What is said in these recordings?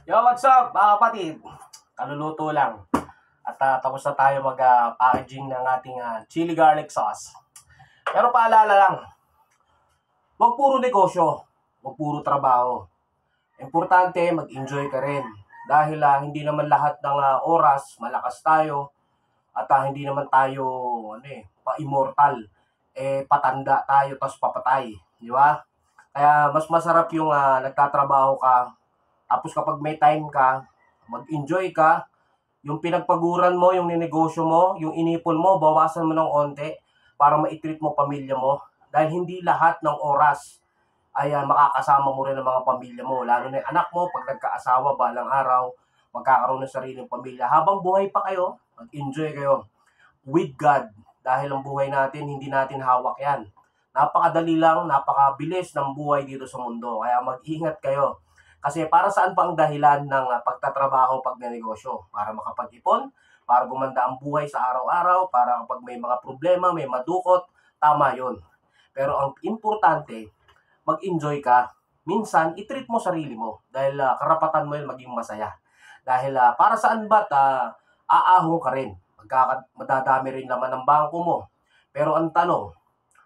Yo, what's up mga kapatid? Kaluluto lang. At tapos na tayo mag-packaging ng ating chili garlic sauce. Pero paalala lang, huwag puro negosyo, huwag puro trabaho. Importante, mag-enjoy ka rin. Dahil hindi naman lahat ng oras malakas tayo at hindi naman tayo pa-immortal. Patanda tayo tapos papatay. Di ba? Kaya mas masarap yung nagtatrabaho ka. Tapos kapag may time ka, mag-enjoy ka, yung pinagpaguran mo, yung ninegosyo mo, yung inipon mo, bawasan mo ng onte para ma-treat mo pamilya mo. Dahil hindi lahat ng oras ay makakasama mo rin ang mga pamilya mo. Lalo na yung anak mo, pag nagkaasawa, balang araw, magkakaroon ng sariling pamilya. Habang buhay pa kayo, mag-enjoy kayo with God. Dahil ang buhay natin, hindi natin hawak yan. Napakadali lang, napakabilis ng buhay dito sa mundo. Kaya mag-ingat kayo. Kasi para saan pa ang dahilan ng pagtatrabaho, pagnenegosyo? Para makapag-ipon, para gumanda ang buhay sa araw-araw, para kapag may mga problema, may madukot, tama yon. Pero ang importante, mag-enjoy ka. Minsan, i-treat mo sarili mo. Dahil karapatan mo yun maging masaya. Dahil para saan ba't aahong ka rin? Madadami rin naman ang bangko mo. Pero ang tanong,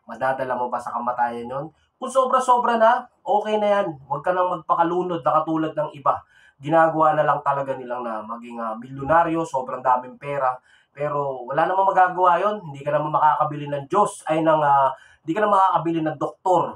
madadala mo ba sa kamatayan yon? Kung sobra-sobra na, okay na yan. Huwag ka nang magpakalunod na katulad ng iba. Ginagawa na lang talaga nilang na maging milyonaryo, sobrang daming pera. Pero wala namang magagawa yon. Hindi ka naman makakabili ng Diyos, hindi ka naman makakabili ng doktor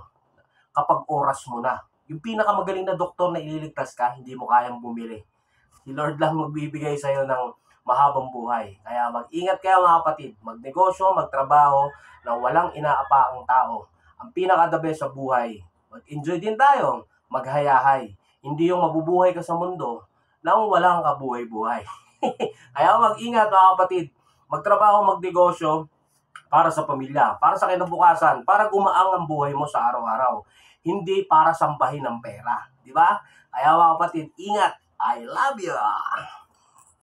kapag oras mo na. Yung pinakamagaling na doktor na ililigtas ka, hindi mo kayang bumili. Si Lord lang magbibigay sa'yo ng mahabang buhay. Kaya mag-ingat kayo mga kapatid. Magnegosyo, magtrabaho na walang inaapakang tao. Ang pinaka-the best sa buhay. Mag-enjoy din tayo. Maghayahay. Hindi yung mabubuhay ka sa mundo nang walang kabuhay-buhay. Kaya mag-ingat mga kapatid. Magtrabaho, magnegosyo para sa pamilya, para sa kinabukasan, para gumaang ang buhay mo sa araw-araw. Hindi para sambahin ng pera. Di ba? Kaya mga kapatid, ingat. I love you!